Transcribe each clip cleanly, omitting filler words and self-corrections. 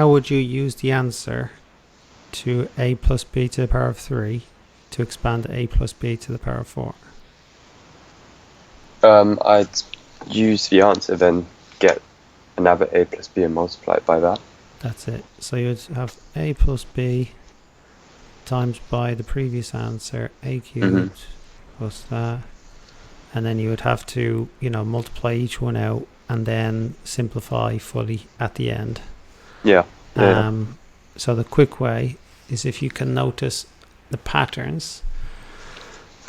how would you use the answer to a plus b to the power of 3 to expand a plus b to the power of 4? I'd use the answer, then get another a plus b and multiply it by that. That's it. So you'd have a plus b times by the previous answer, a cubed plus that. And then you would have to, multiply each one out and then simplify fully at the end. Yeah. So the quick way is if you can notice the patterns.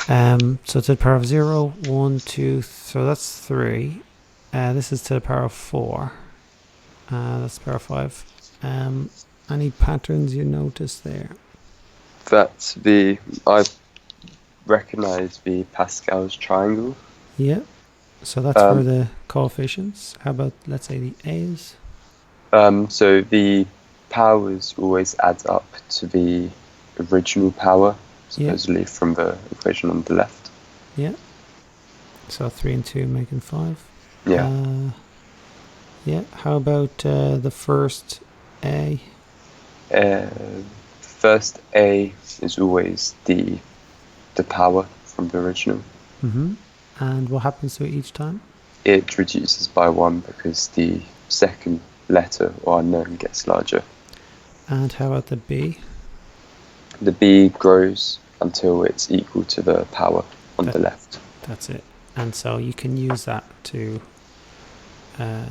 So to the power of 0, 1, 2, so that's 3. This is to the power of 4. That's the power of 5. Any patterns you notice there? I recognize the Pascal's triangle. Yeah. So that's for the coefficients. How about, let's say, the a's? So the powers always add up to the original power, supposedly from the equation on the left. Yeah. So 3 and 2 making 5. Yeah. Yeah. How about the first a? First a is always the power from the original. And what happens to it each time? It reduces by 1 because the second letter or unknown gets larger. And how about the b? The b grows until it's equal to the power on the left. That's it. And so you can use that to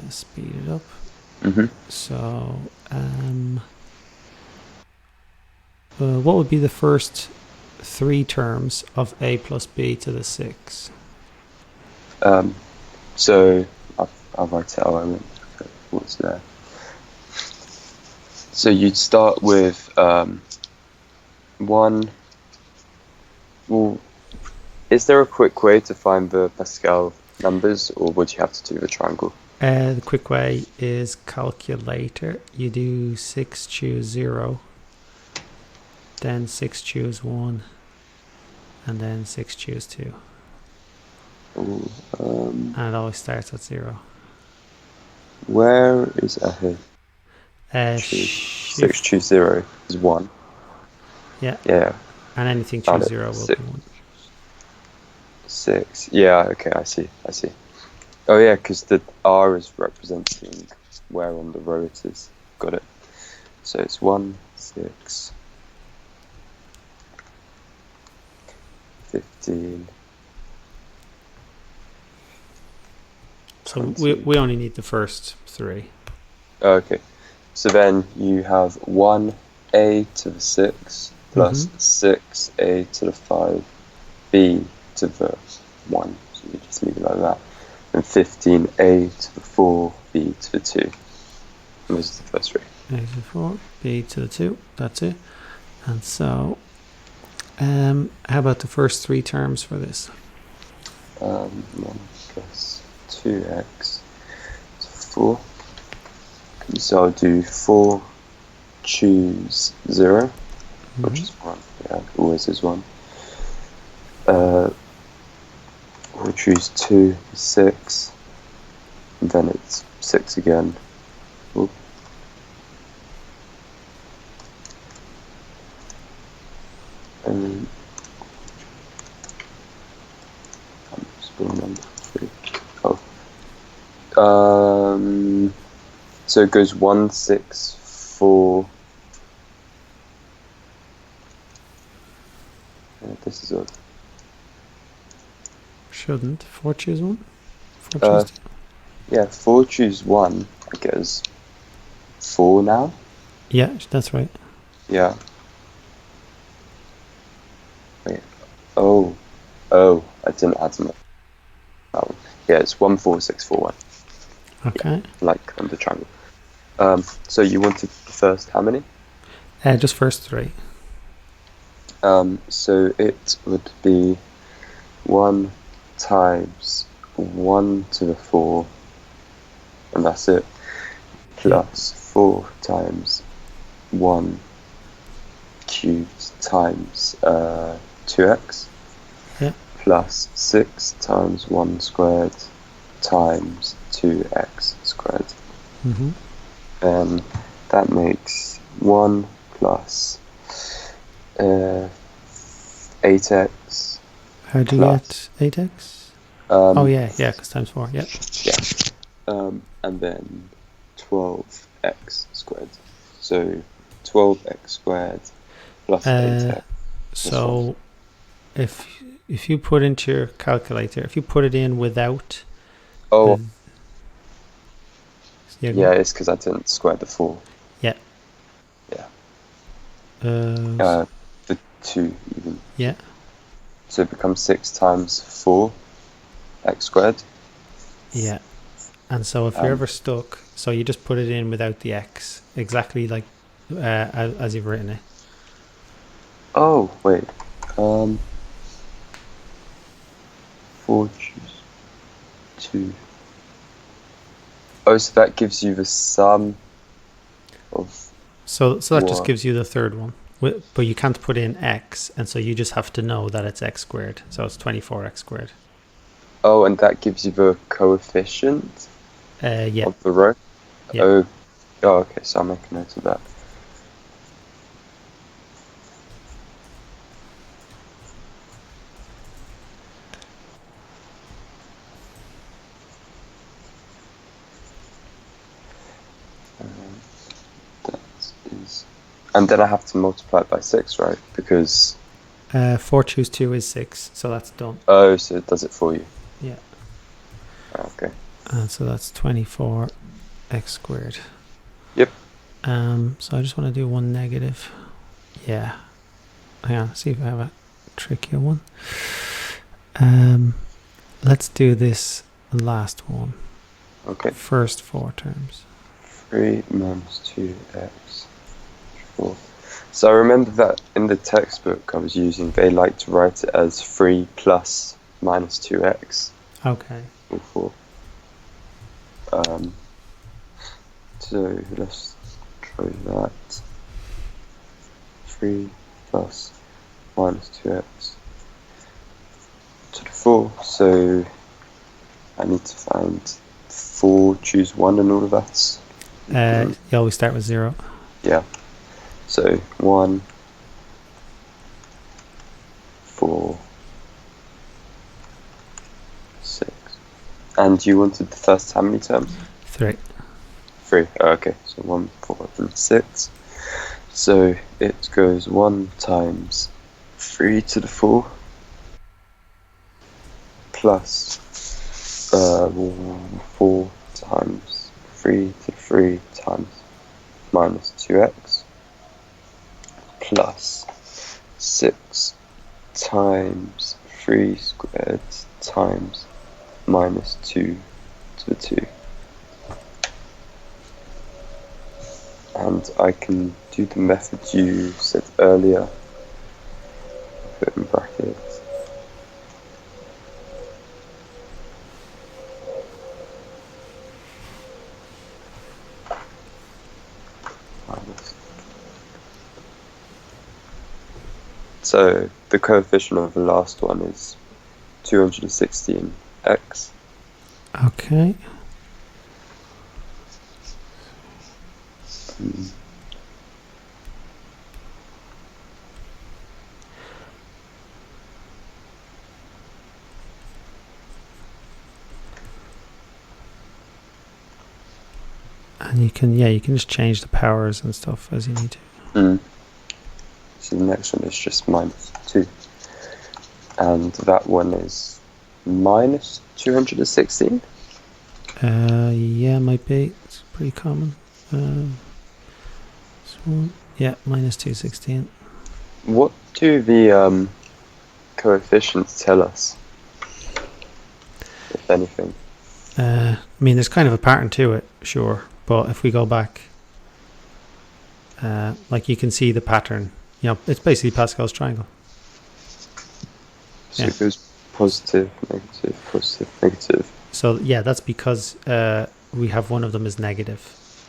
speed it up. So what would be the first 3 terms of a plus b to the 6? So I'll write it out. What's there? So you'd start with 1. Well, is there a quick way to find the Pascal numbers, or would you have to do the triangle? The quick way is calculator. You do 6 choose 0, then 6 choose 1, and then 6 choose 2. And it always starts at 0. Where is here? 6 choose 0 is 1. Yeah. Yeah. And anything choose 0 will be 1. 6. Yeah, okay, I see. Oh yeah, because the R is representing where on the row it is. Got it. So it's 1, 6, 15. So we only need the first 3. Okay. So then you have 1a to the 6 plus 6a to the 5, b to the 1. So you just leave it like that. And 15a to the 4, b to the 2. And this is the first 3. A to the 4, b to the 2. That's it. And so, how about the first 3 terms for this? 1 plus 2x to 4. So I'll do 4 choose 0, which is 1. Yeah, always is 1. We'll choose 2 is 6, and then it's 6 again. Ooh. And I'm still number 3. So it goes 1, 6, 4. This is a. Shouldn't 4 choose 1? 4 choose 2? Yeah, 4 choose 1. I guess 4 now. Yeah, that's right. Yeah. Wait. Oh, I didn't add them. Yeah, it's 1, 4, 6, 4, 1. Okay. Yeah, like on the triangle. So you wanted the first how many? Just first 3. So it would be 1 times 1 to the 4, and that's it, plus 4 times 1 cubed times 2x, plus 6 times 1 squared times 2x squared. that makes 1 plus 8x How do you plus, get 8x? Oh, um, yeah, because times 4, yep. yeah, and then 12x squared. So 12x squared plus 8x plus 4. So if you put into your calculator, if you put it in without Oh, the, yeah, yeah, it's because I didn't square the 4. yeah, Yeah. uh, The 2 even. yeah, So it becomes 6 times 4 x squared. yeah. And so if you're ever stuck, so you just put it in without the x, exactly like as you've written it. Oh, wait. 4 choose 2. Oh, so that gives you the sum of So that just what? gives you the third one. But you can't put in x, and so you just have to know that it's x squared. So it's 24x squared. Oh, and that gives you the coefficient Yeah, of the row? yeah. Oh, okay, so I'll make a note of that. That is, and then I have to multiply it by 6, right? Because 4 choose 2 is 6, so that's done. oh, so it does it for you. Yeah. Okay. And so that's 24x squared. Yep. So I just want to do one negative. Yeah. Hang on, see if I have a trickier one. Let's do this last one. Okay. First 4 terms. 3 minus 2x 4. So I remember that in the textbook I was using, they like to write it as 3 plus minus 2x. Okay. Or 4. So let's try that. 3 plus minus 2x to the 4. So I need to find 4, choose 1 and all of that. You always start with 0. Yeah. So 1, 4, 6. And you wanted the first how many terms? 3. 3. Oh, okay. So 1, 4, and 6. So it goes 1 times 3 to the 4 plus 4 times 3 to the 3 times minus 2x plus 6 times 3 squared times minus 2 to the 2. And I can do the method you said earlier. Put in brackets. Minus. So the coefficient of the last one is 216x. Okay. And you can just change the powers and stuff as you need to. So the next one is just minus 2. And that one is minus 216? Yeah, might be. It's pretty common. Yeah, minus 216. What do the coefficients tell us, if anything? I mean, there's kind of a pattern to it, sure. But if we go back, like you can see the pattern. It's basically Pascal's triangle. So it goes positive, negative, positive, negative. So yeah, that's because we have one of them is negative.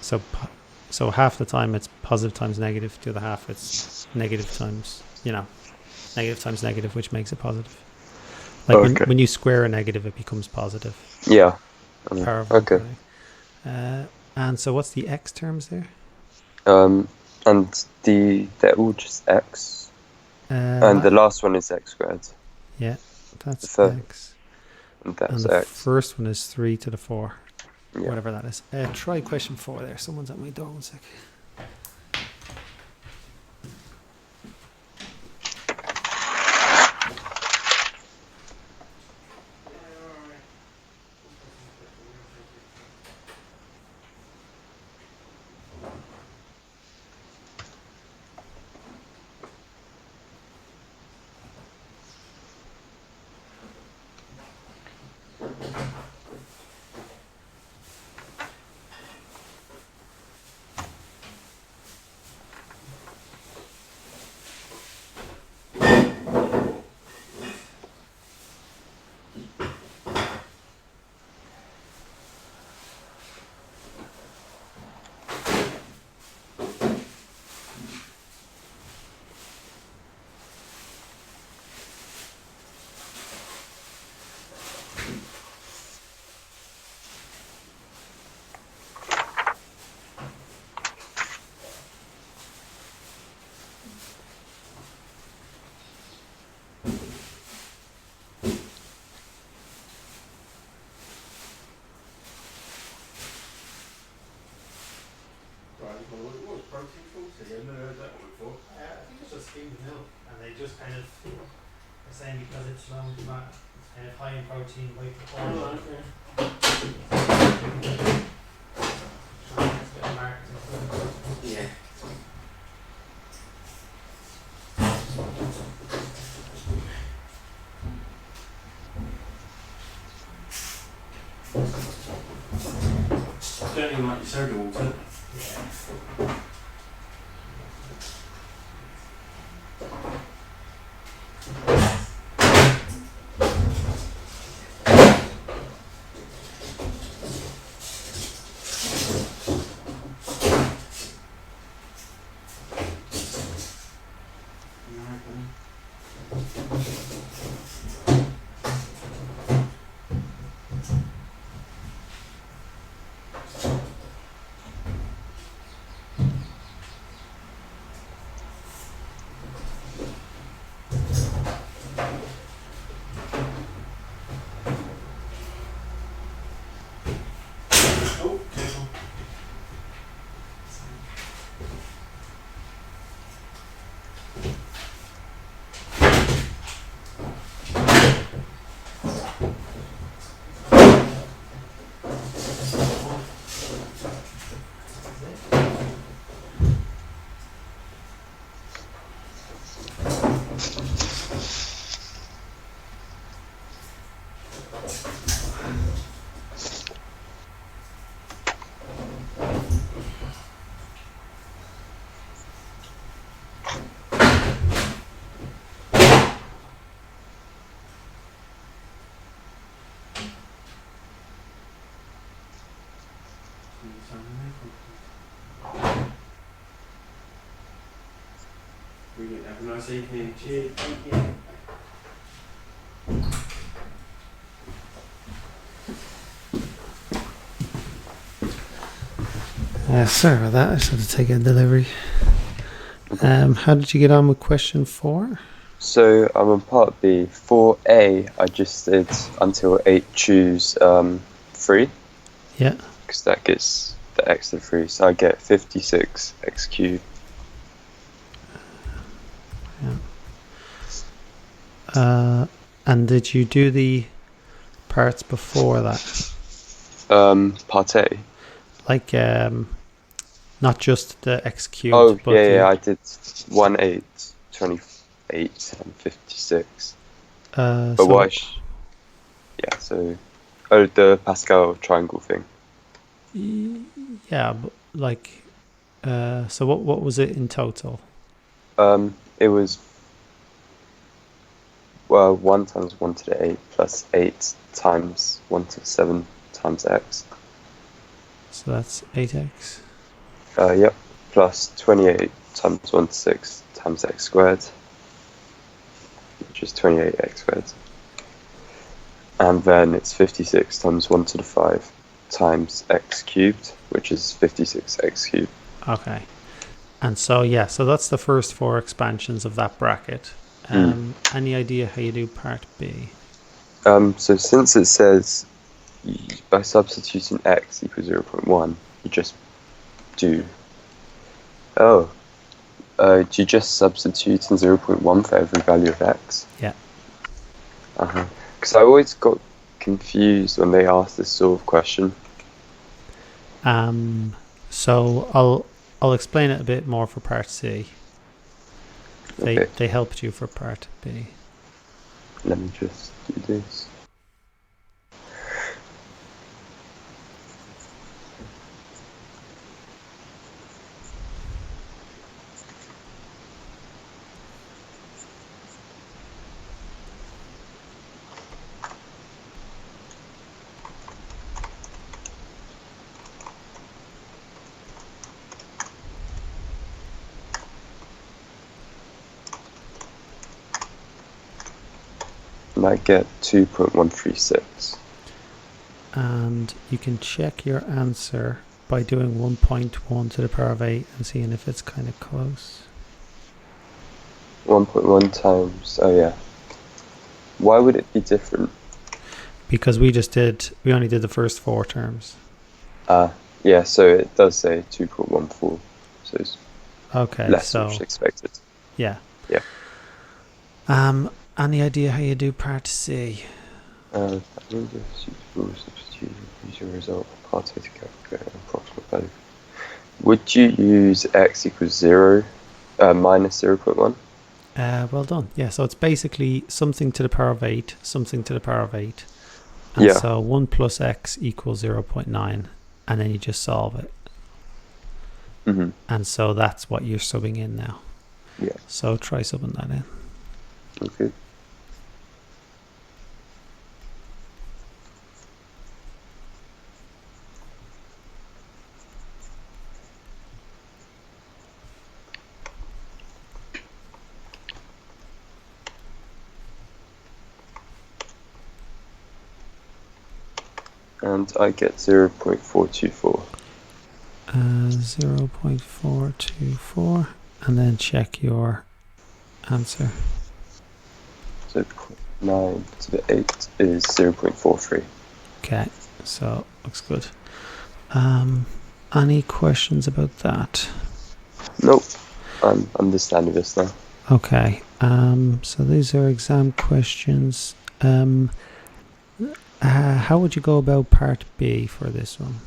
So half the time it's positive times negative. The other half it's negative times, negative times negative, which makes it positive. Like when you square a negative, it becomes positive. Yeah. Power of okay. And so what's the x terms there? And they're all just x. And the last one is x squared. Yeah, The that's third, x. and that's And the x. first one is 3 to the 4. Yeah. Whatever that is. Try question 4 there. Someone's at my door. 1 sec. I think it's just skimmed milk, and they just kind of are saying because it's low in fat, it's kind of high in protein, high proportion. Yeah. Don't even like your soda water. Yeah. Oh, careful. Brilliant. Have a nice evening. Cheers. Thank you. Sorry about that. I just had to take a delivery. How did you get on with question 4? So I'm on part B. For A, I just did until 8 choose 3, Yeah. because that gets the extra 3. So I get 56 x cubed. And did you do the parts before that? Part A. Like, not just the x cubed, Oh, but yeah, I did 1, 8, 28, and 56. But so, why? Yeah, so. Oh, the Pascal triangle thing. yeah, but like, so what was it in total? It was, well, 1 times 1 to the 8 plus 8 times 1 to the 7 times x. So that's 8x. Yep, plus 28 times 1 to 6 times x squared, which is 28x squared. And then it's 56 times 1 to the 5 times x cubed, which is 56x cubed. Okay. And so, yeah, so that's the first 4 expansions of that bracket. Any idea how you do part B? So since it says by substituting x equals 0.1, you just do... do you just substitute in 0.1 for every value of x? Yeah. Because I always got confused when they asked this sort of question. So I'll explain it a bit more for part C. They helped you for part B. Let me just do this. And I get 2.136. And you can check your answer by doing 1.1 to the power of 8 and seeing if it's kind of close. 1.1 times... oh yeah. Why would it be different? Because we only did the first 4 terms. Yeah, so it does say 2.14. So it's less than expected. Yeah. Yeah. Any idea how you do part C? I think the suitable substitution use your result part A to calculate an approximate value. Would you use x equals 0 minus 0.1? Well done. Yeah, so it's basically something to the power of 8, something to the power of 8. And so 1 plus x equals 0.9, and then you just solve it. And so that's what you're subbing in now. Yeah. So try subbing that in. Okay. And I get 0.424. 0.424, and then check your answer. So 9 to the 8 is 0.43. Okay, so looks good. Any questions about that? Nope, I'm understanding this now. Okay, so these are exam questions. How would you go about part B for this one?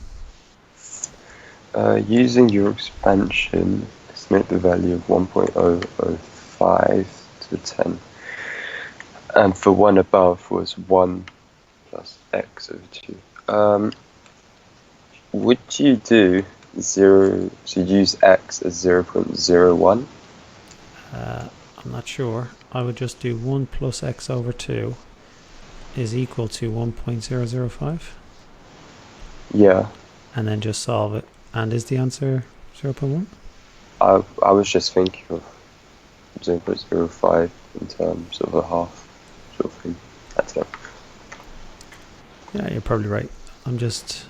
Using your expansion, estimate the value of 1.005 to the 10. And for one above was 1 plus x over 2. Would you do 0, so use x as 0.01? I'm not sure. I would just do 1 plus x over 2 is equal to 1.005. Yeah. And then just solve it. And is the answer 0.1? I was just thinking of 0.05 in terms of a half sort of thing. That's it. Yeah, you're probably right. I'm just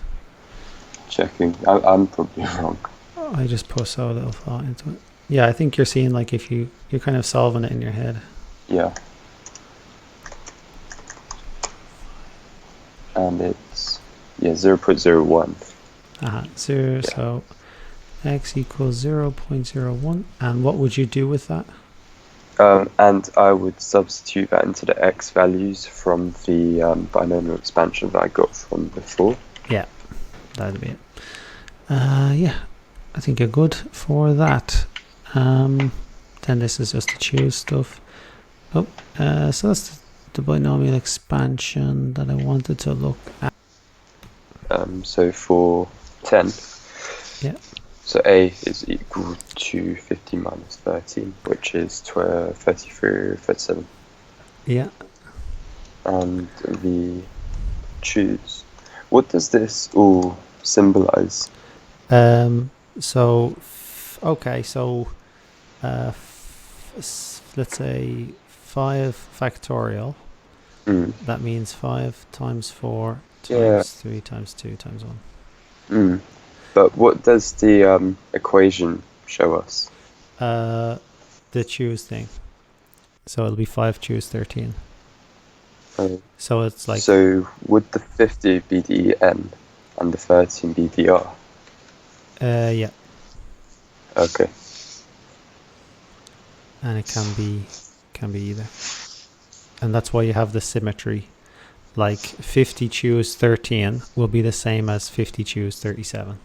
checking. I'm probably wrong. I just put so little thought into it. Yeah, I think you're seeing like if you're kind of solving it in your head. Yeah. And it's 0.01. Zero. Yeah. So x equals 0.01. And what would you do with that? And I would substitute that into the x values from the binomial expansion that I got from before. Yeah, that'd be it. Yeah, I think you're good for that. Then this is just the choose stuff. So that's the binomial expansion that I wanted to look at. So for 10, yeah. So A is equal to 50 minus 13, which is 33, 37. Yeah. And the choose. What does this all symbolize? Okay, so let's say 5 factorial. That means 5 times 4 times 3 times 2 times 1. But what does the equation show us? the choose thing. So it'll be 5 choose 13. So it's like So would the 50 be the N and the 13 be the R? yeah, Okay. and it can be either. And that's why you have the symmetry. Like 50 choose 13 will be the same as 50 choose 37.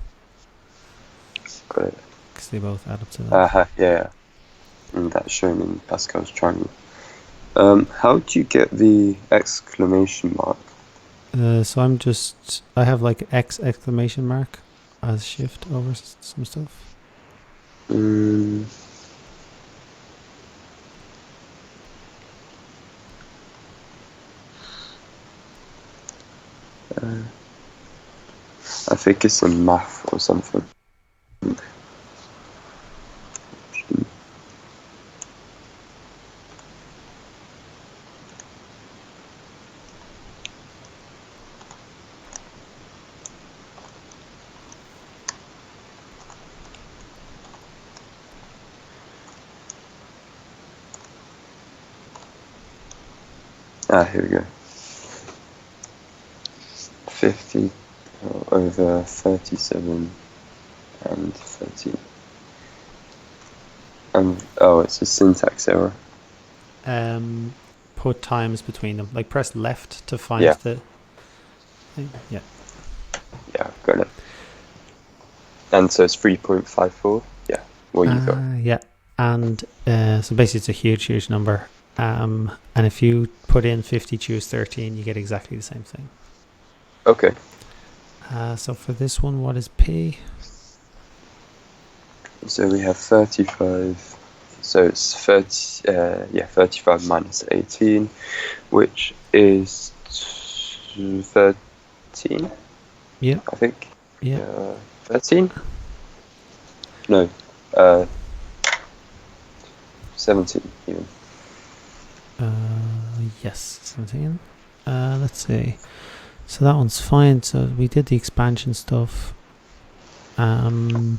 Got it. Because they both add up to that. Yeah. And that's shown in Pascal's triangle. How do you get the exclamation mark? So I have like X exclamation mark as shift over some stuff. I think it's in math or something. Here we go. 50 over 37 and 13. It's a syntax error. Put times between them. Like press left to find the thing. Yeah. Yeah, got it. And so it's 3.54. Yeah. What you got? Yeah. And so basically it's a huge number. And if you put in 50 choose 13, you get exactly the same thing. Okay. So for this one, what is P? So we have 35. So it's 35 minus 18, which is 13. Yeah. I think. Yeah. 13. No. 17 even. Yes, 17. Let's see. So that one's fine. So we did the expansion stuff. And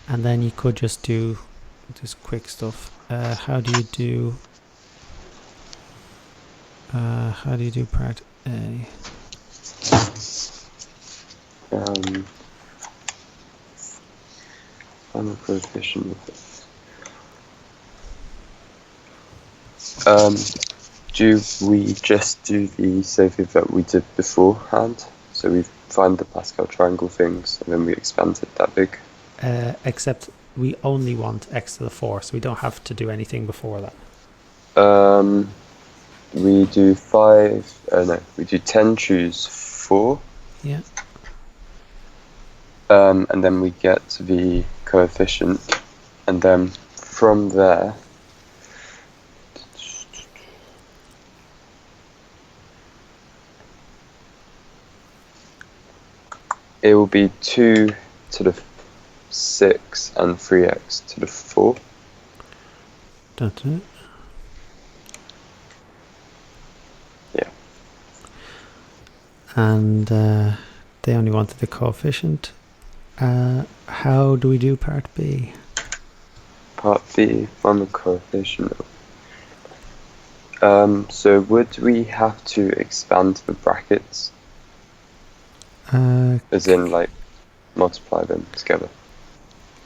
then you could just do this quick stuff. How do you do part A? Final coefficient of it. Do we just do the same thing that we did beforehand? So we find the Pascal triangle things and then we expand it that big? Except we only want x to the 4, so we don't have to do anything before that. We do 10 choose 4. Yeah. And then we get the coefficient, and then from there, it will be 2 to the 6 and 3x to the 4. That's it. Yeah. And they only wanted the coefficient. How do we do part B? Part B, from the coefficient. So would we have to expand the brackets? As in, like, multiply them together?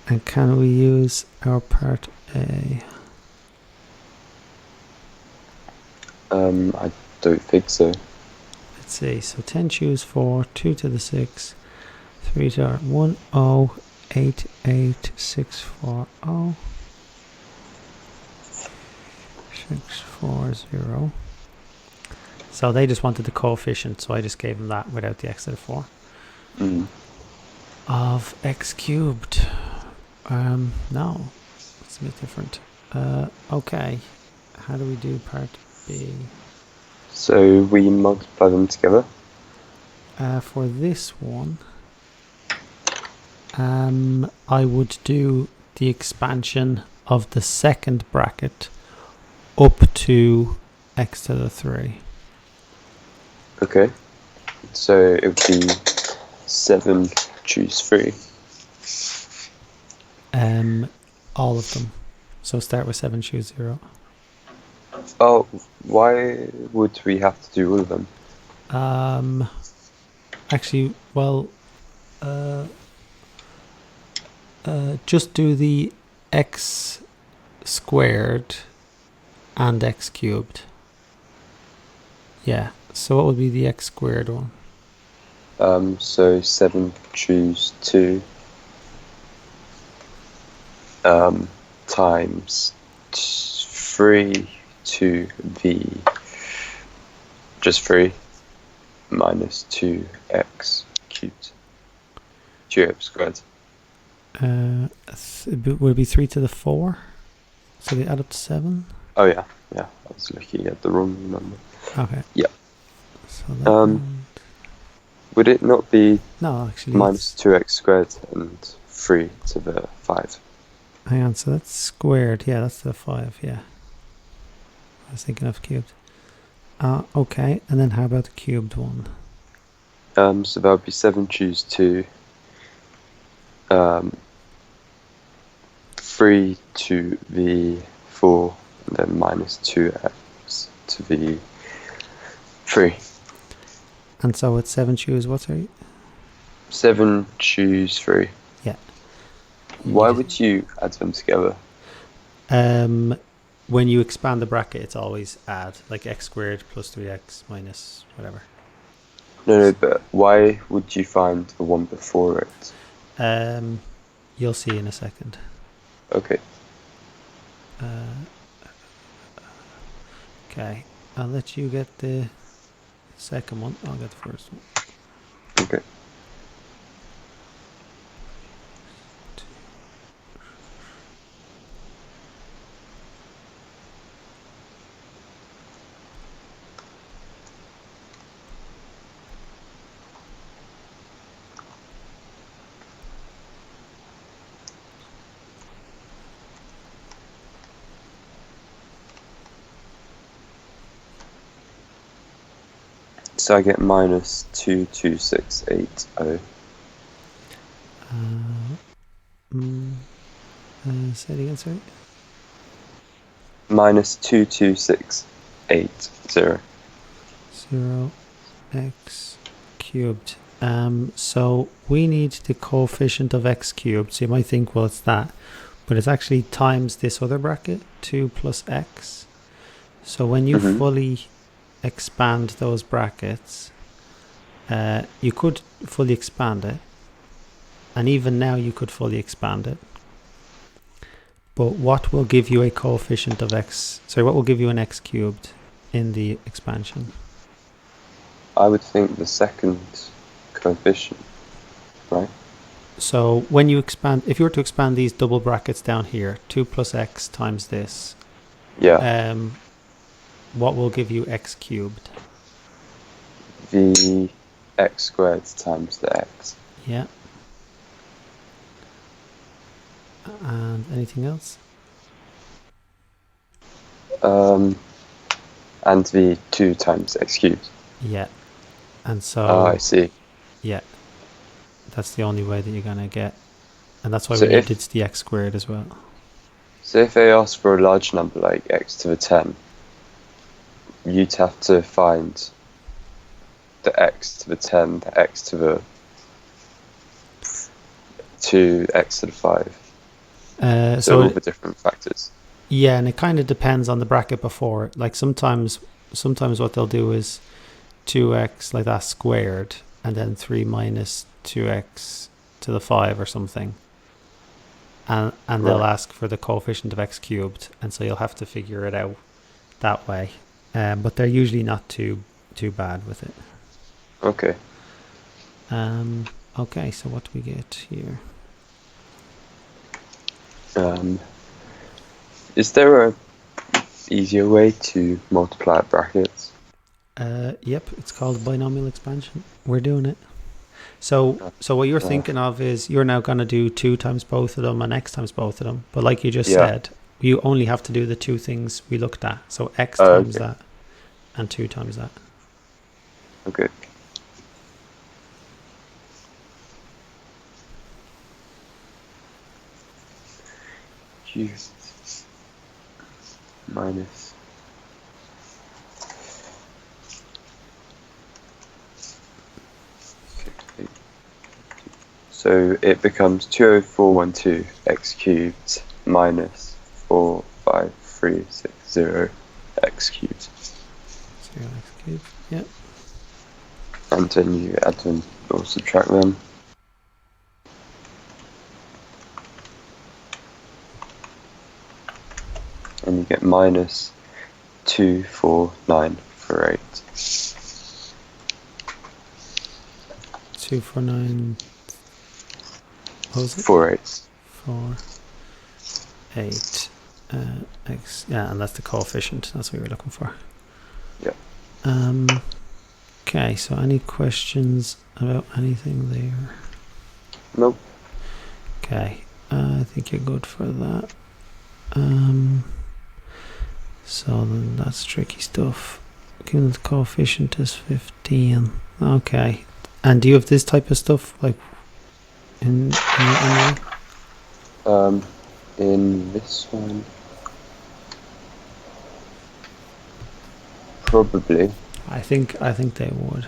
And can we use our part A? I don't think so. Let's see. So 10 choose 4, 2 to the 6, 3 to 1, 0, 8, 8, 6, 4, 0, 6, 4, 0. So they just wanted the coefficient, so I just gave them that without the x to the 4. Of x cubed. No, it's a bit different. Okay, how do we do part B? So we multiply them together? For this one, I would do the expansion of the second bracket up to x to the 3. Okay. So it would be 7 choose 3. all of them. So start with 7, choose 0. Oh, why would we have to do all of them? Actually, well, just do the x squared and x cubed. Yeah, so what would be the x squared one? So 7 choose 2 times 3 to the just 3 minus 2x cubed. 2x squared. Would it be 3 to the 4? So they add up to 7? Oh yeah, I was looking at the wrong number. Okay. Yeah. So that would it not be no, actually minus 2x squared and 3 to the 5? Hang on, so that's squared. Yeah, that's the 5, yeah. I was thinking of cubed. Okay, and then how about the cubed one? So that would be 7 choose 2 3 to the 4 and then minus 2x to the 3. And so it's 7 choose what, sorry? 7 choose 3. Yeah. Why would you add them together? When you expand the bracket, it's always add, like x squared plus 3x minus whatever. No, but why would you find the one before it? You'll see in a second. Okay. Okay, I'll let you get the second one. I'll get the first one. Okay. So I get minus 22680. Say it again, sorry. Minus 22680. 0x cubed. So we need the coefficient of x cubed. So you might think, well, it's that, but it's actually times this other bracket, 2 plus x. So when you fully expand those brackets, you could fully expand it, and even now you could fully expand it. But what will give you a coefficient of x? Sorry, what will give you an x cubed in the expansion? I would think the second coefficient, right? So when you expand, if you were to expand these double brackets down here, 2 plus x times this, what will give you x cubed? The x squared times the x. Yeah. And anything else? And the 2 times x cubed. Yeah. And so... Oh, I see. Yeah. That's the only way that you're going to get... And that's why So we needed the x squared as well. So if they ask for a large number like x to the 10, you'd have to find the x to the 10, the x to the 2, x to the 5. So all the different factors. Yeah, and it kind of depends on the bracket before. Like sometimes what they'll do is 2x like that squared, and then 3 minus 2x to the 5 or something. And they'll ask for the coefficient of x cubed, and so you'll have to figure it out that way. But they're usually not too bad with it. Okay. Okay, so what do we get here? Is there a easier way to multiply brackets? Yep, it's called binomial expansion. We're doing it. So what you're thinking of is you're now going to do 2 times both of them and x times both of them. But like you just said, you only have to do the 2 things we looked at. So x times that and 2 times that. Okay. cubed minus so it becomes 20412 x cubed minus 45360 x cubed. 0x cubed. Yep. And then you add them or subtract them. And you get minus 24948. 249. What was it? 48. 4, 8. X. Yeah, and that's the coefficient. That's what we were looking for. Yeah. Okay, so any questions about anything there? Nope. Okay, I think you're good for that. So then that's tricky stuff. Given the coefficient is 15. Okay. And do you have this type of stuff like in your In this one, probably. I think they would.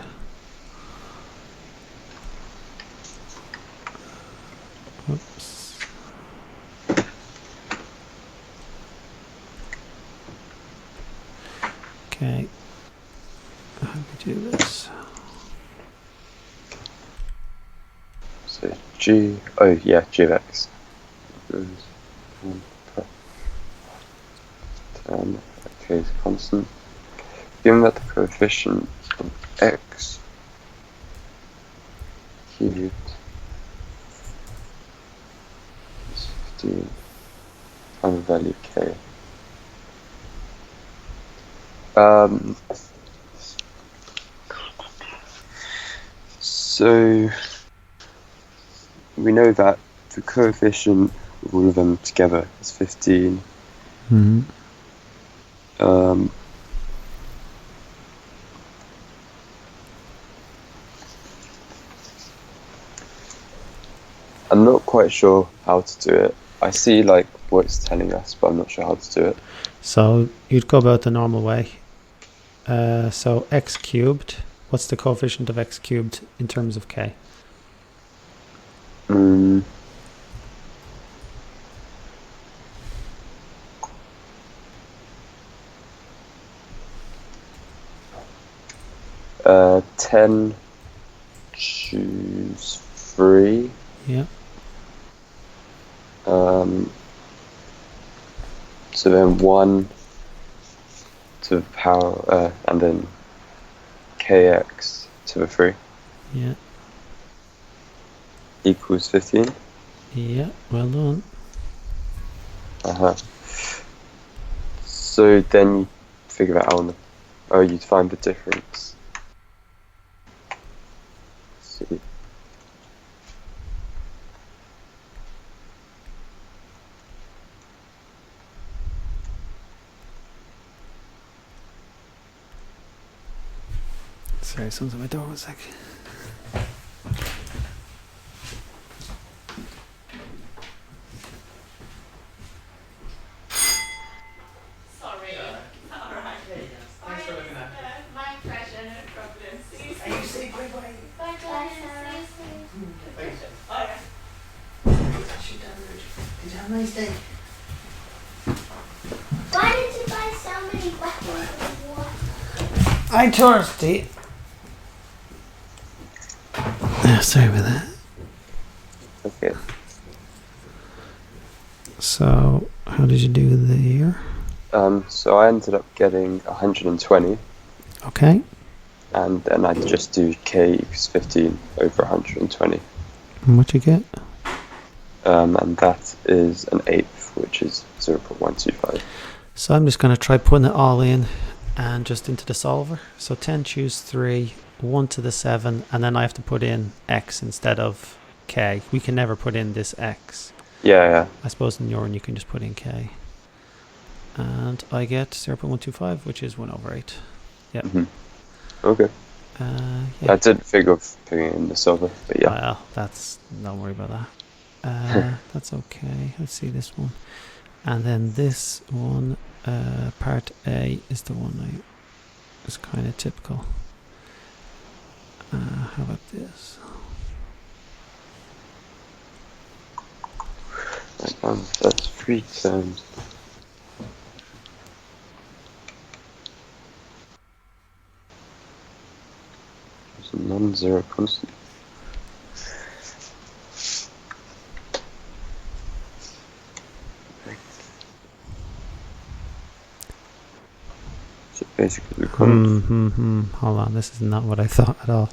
Oops. Okay. How do we do this? So G. Oh yeah, G of X. Okay, is constant. Given that the coefficient of X cubed is 15 and the value of K. So we know that the coefficient of all of them together is 15. Mm-hmm. I'm not quite sure how to do it. I see like what it's telling us, but I'm not sure how to do it. So you'd go about the normal way. So x cubed. What's the coefficient of x cubed in terms of k? Mm. 10 choose 3. Yeah. So then 1 to the power, and then kx to the 3 Yeah. equals 15. Yeah. Well done. So then you figure that out you'd find the difference. Let's see. Sorry, someone's at my door. 1 sec. Sorry. Alright. Thanks for looking at it. My pleasure, no problem. See you soon. And you say bye-bye. Bye, Glenn. See you soon. Thanks. Alright. Did you have a nice day? Why did you buy so many bottles of water? I'm thirsty. Sorry about that. Okay. So, how did you do there? So I ended up getting 120, Okay. and then I just do k equals 15 over 120. And what you get? And that is an eighth, which is 0.125. So I'm just going to try putting it all in and just into the solver. So 10 choose 3, 1 to the 7, and then I have to put in x instead of k. We can never put in this x. Yeah. I suppose in your one you can just put in k. And I get 0.125, which is 1 over 8. Yeah. Mm-hmm. Okay. Yeah. I didn't figure of putting it in the solver, but yeah. Well, don't worry about that. That's okay. Let's see this one. And then this one, part A, is the one is kind of typical. How about this? That's 3 terms. It's a non-zero constant. So basically we can't. Hold on, this is not what I thought at all.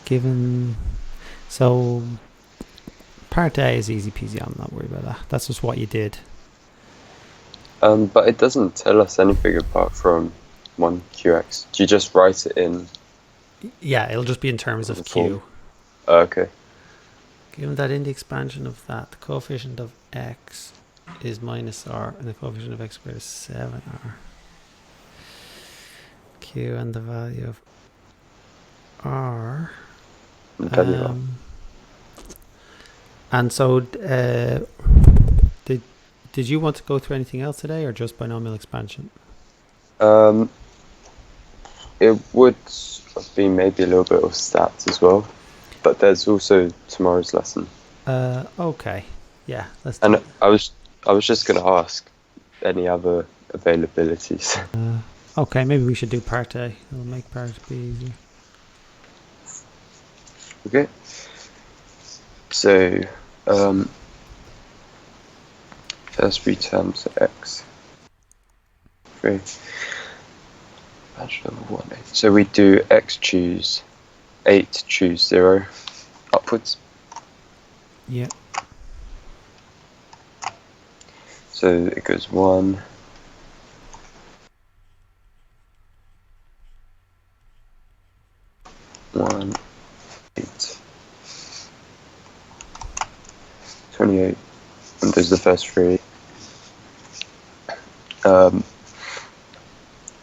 Given, so part A is easy peasy. I'm not worried about that. That's just what you did. But it doesn't tell us anything apart from 1qx. Do you just write it in? Yeah, it'll just be in terms of Q. Okay. Given that in the expansion of that, the coefficient of x is minus r and the coefficient of x squared is 7r. Q and the value of r. And so, did you want to go through anything else today, or just binomial expansion? It would be maybe a little bit of stats as well, but there's also tomorrow's lesson. Okay, yeah, let's do And it. I was just going to ask any other availabilities. Okay, maybe we should do part A. It'll make part B easier. Okay. So, first 3 terms of x. 3. So we do x choose 8, choose 0, upwards. Yeah. So it goes 1, 1, 8, 28, and there's the first 3.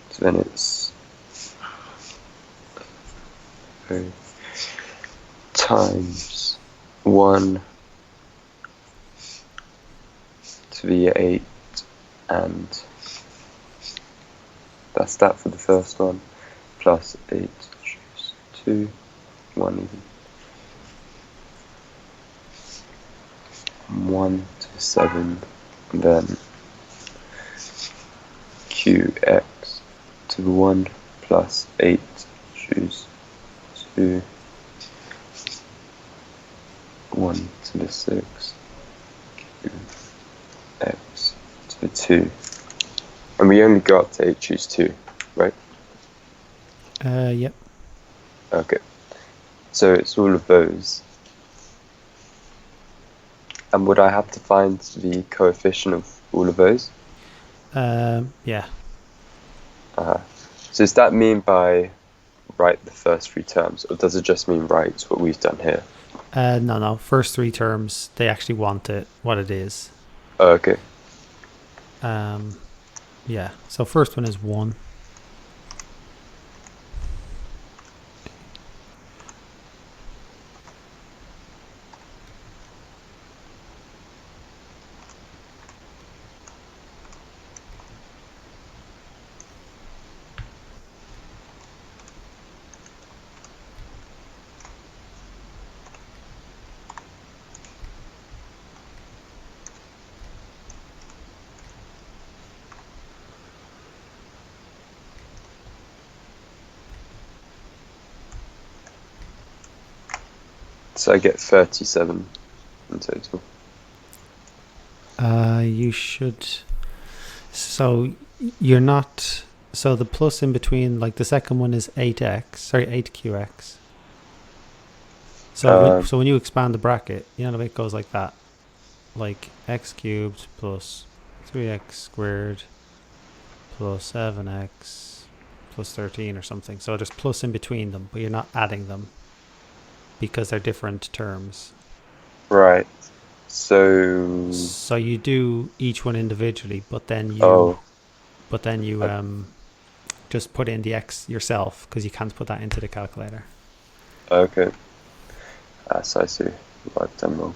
So then it's times 1 to the 8, and that's that for the first one, plus 8, choose 2, 1 even. 1 to the 7, and then qx to the 1 plus 8, choose 2, 1 to the 6, qx to the 2. And we only go up to 8, choose 2, right? Yep. Okay. So it's all of those. And would I have to find the coefficient of all of those? Yeah. So does that mean by write the first 3 terms, or does it just mean write what we've done here? No. First 3 terms, they actually want it what it is. Oh, okay. Yeah. So first one is 1. So I get 37 in total. You should. So you're not. So the plus in between, like the second one is 8qx. So so when you expand the bracket, you know the way it goes like that, like x cubed plus 3x squared plus 7x plus 13 or something. So there's plus in between them, but you're not adding them because they're different terms. Right. So you do each one individually, but then you just put in the x yourself because you can't put that into the calculator. Okay. So I see what I've done wrong.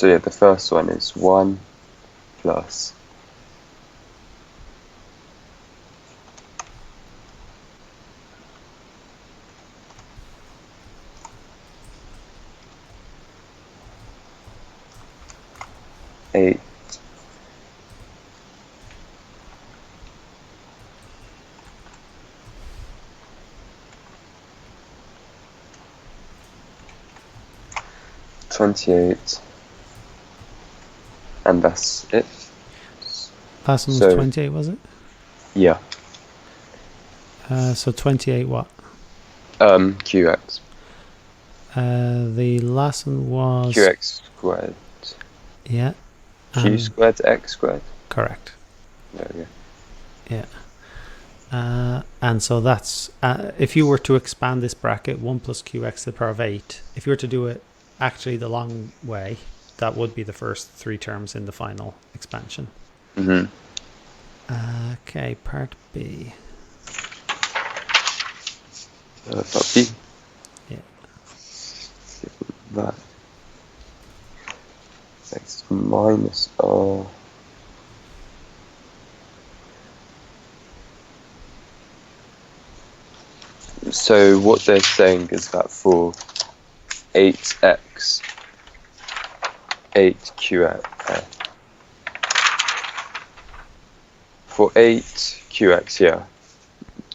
So yeah, the first one is 1 plus 8 28, and that's it. Last one was So- 28, was it? Yeah. So 28 what? QX. The last one was... QX squared. Yeah. Q squared X squared. Correct. There we go. Yeah. And so that's... if you were to expand this bracket, 1 plus qx to the power of 8, if you were to do it actually the long way, that would be the first 3 terms in the final expansion. Mm-hmm. Okay, part B. Part B. Yeah. That. X minus R. So what they're saying is that for 8x, 8qx, for 8qx, yeah,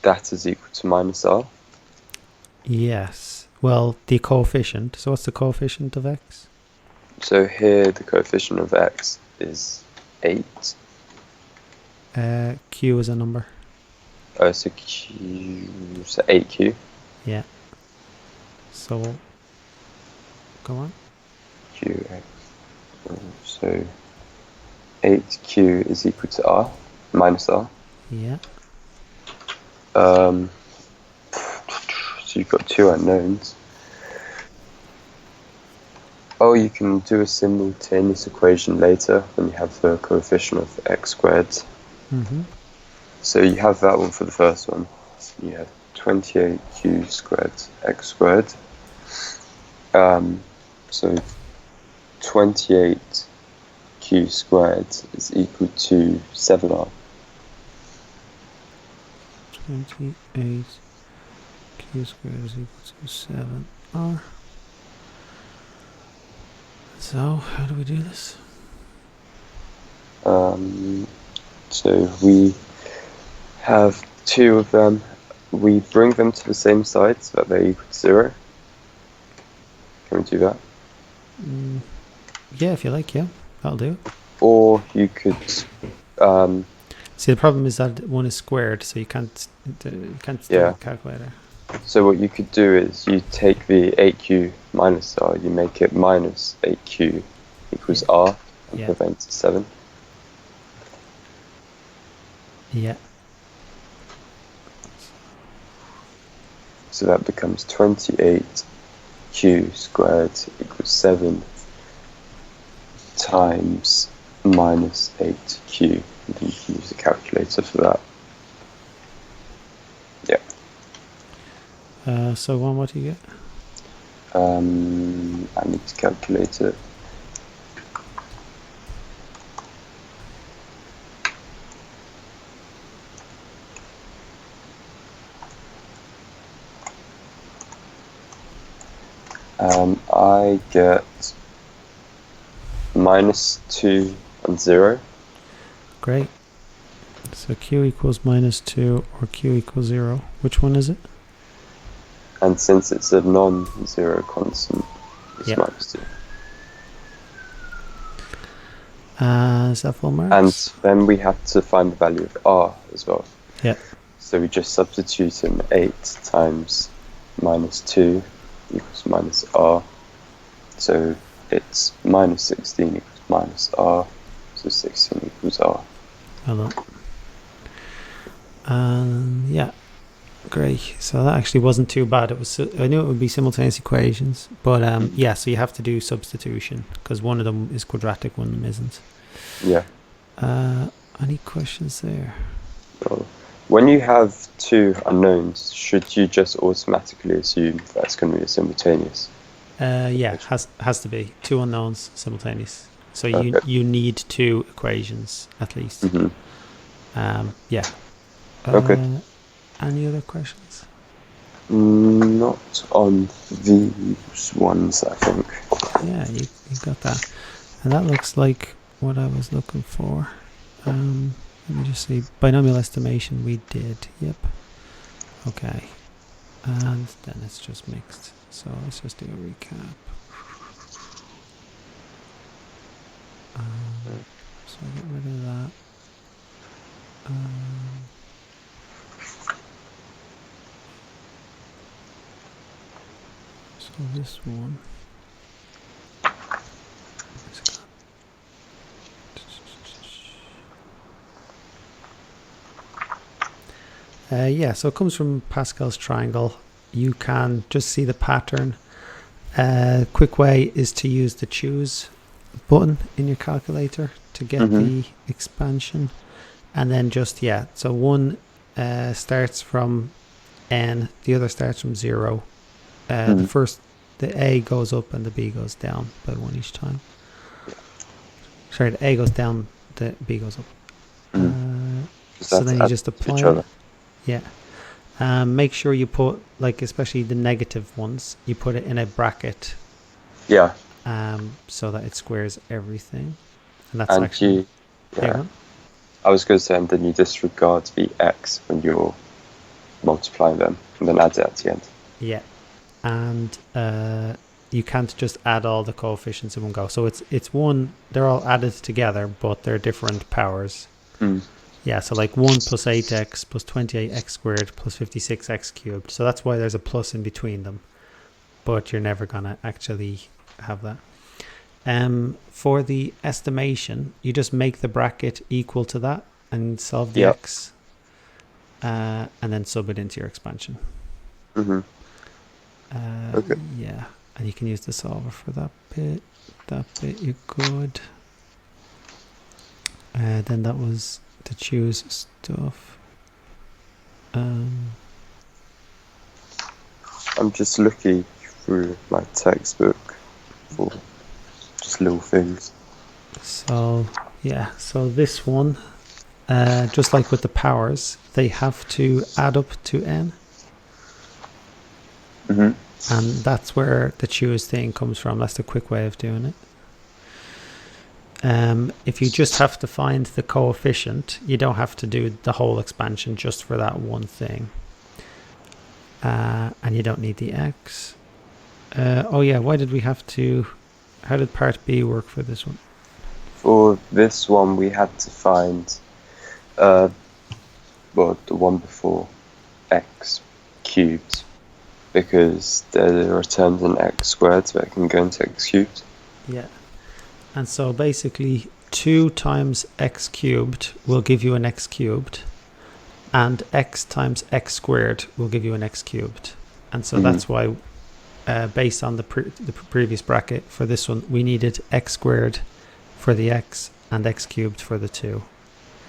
that is equal to minus R. Yes. Well, the coefficient. So what's the coefficient of x? So here the coefficient of x is 8. Q is a number. So 8q. Yeah. So, go on. Qx. So 8q is equal to R, minus R. Yeah. So you've got 2 unknowns. Oh, you can do a simultaneous equation later when you have the coefficient of x squared. Mm-hmm. So you have that one for the first one. You have 28q squared x squared. So 28q squared is equal to 7r. 28 q squared is equal to 7r. So, how do we do this? So we have 2 of them. We bring them to the same side so that they're equal to 0. Can we do that? Yeah, if you like, yeah. That'll do. Or you could... See, the problem is that one is squared, so you can't do Yeah. a calculator. So what you could do is you take the 8q minus r, you make it minus 8q equals r, and Yeah. prevent 7. Yeah. So that becomes 28q squared equals 7 times minus 8q. And you can use a calculator for that. Yeah. So, what do you get? I need to calculate it. I get minus 2 and 0. Great. So, q equals minus 2 or q equals 0. Which one is it? And since it's a non-zero constant, it's Yeah. minus 2. Is that full marks? And then we have to find the value of r as well. Yeah. So we just substitute in 8 times minus 2 equals minus r. So it's minus 16 equals minus r. So 16 equals r. Hello. Yeah. Great. So that actually wasn't too bad. It was. I knew it would be simultaneous equations, but yeah. So you have to do substitution because one of them is quadratic, one of them isn't. Yeah. Any questions there? Well, when you have 2 unknowns, should you just automatically assume that's going to be a simultaneous? Yeah, has to be 2 unknowns simultaneous. So Okay. you need 2 equations at least. Mhm. Yeah. Okay. Any other questions? Not on these ones, I think. Yeah, you got that. And that looks like what I was looking for. Let me just see. Binomial estimation we did. Yep. Okay. And then it's just mixed. So let's just do a recap. So I get rid of that. So this one. Yeah, so it comes from Pascal's triangle. You can just see the pattern. Quick way is to use the choose button in your calculator to get the expansion. And then just, yeah, so one starts from n, the other starts from 0. The A goes up and the B goes down by 1 each time. Sorry, the A goes down, the B goes up. So then you just apply it. Yeah. Make sure you put, like, especially the negative ones, you put it in a bracket. Yeah. So that it squares everything. And that's And actually... yeah. I was going to say, and then you disregard the x when you're multiplying them, and then add it at the end. Yeah. And you can't just add all the coefficients in one go. So it's one, they're all added together, but they're different powers. Yeah, so like 1 plus 8x plus 28x squared plus 56x cubed. So that's why there's a plus in between them. But you're never going to actually have that. For the estimation, you just make the bracket equal to that and solve the x. And then sub it into your expansion. Okay. Yeah, and you can use the solver for that bit. That bit, you're good. Then that was to choose stuff. I'm just looking through my textbook for just little things. So yeah, so this one, just like with the powers, they have to add up to n. And that's where the choose thing comes from. That's the quick way of doing it. If you just have to find the coefficient, you don't have to do the whole expansion just for that one thing. And you don't need the x. Oh yeah, why did we have to... How did part B work for this one? For this one, we had to find, the one before x cubed, because there are terms in x squared that can go into x cubed. Yeah. And so basically 2 times x cubed will give you an x cubed, and x times x squared will give you an x cubed. And so that's why, based on the previous bracket for this one, we needed x squared for the x and x cubed for the 2.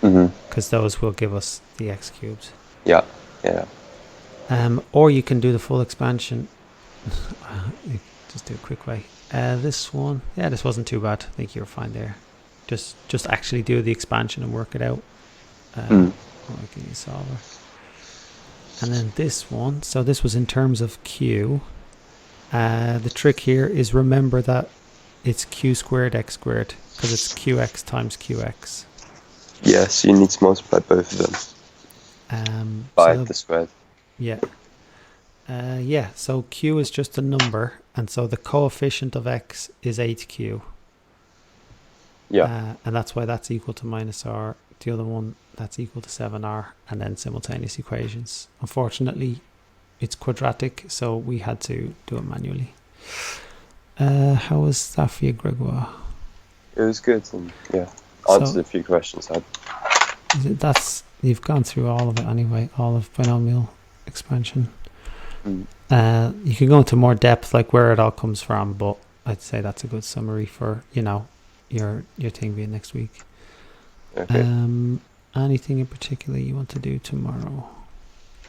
Because those will give us the x cubed. Yeah. Or you can do the full expansion. Just do a quick way. This one, yeah, this wasn't too bad. I think you're fine there. Just actually do the expansion and work it out. Solver. And then this one, so this was in terms of q. The trick here is remember that it's q squared x squared, because it's qx times qx. Yes, you need to multiply both of them by the squared. Yeah. Yeah, so q is just a number, and so the coefficient of x is 8q. Yeah. And that's why that's equal to minus r. The other one, that's equal to 7r, and then simultaneous equations. Unfortunately, it's quadratic, so we had to do it manually. How was that for you, Gregoire? It was good, and answered a few questions. You've gone through all of it anyway, all of binomial expansion. You can go into more depth, like where it all comes from, but I'd say that's a good summary for, your thing being next week. Okay. Anything in particular you want to do tomorrow?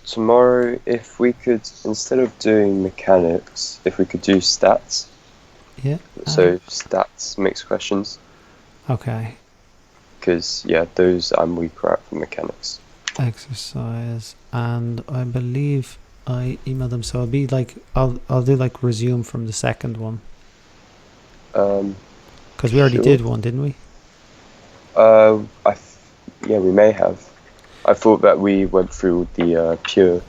tomorrow, if we could, instead of doing mechanics, if we could do stats. Yeah. So stats mixed questions. Okay. Because yeah, those I'm weaker at for mechanics. Exercise, and I believe I emailed them, so I'll be like, I'll do like resume from the second one, because we already Sure. did one, didn't we? Yeah, we may have. I thought that we went through the pure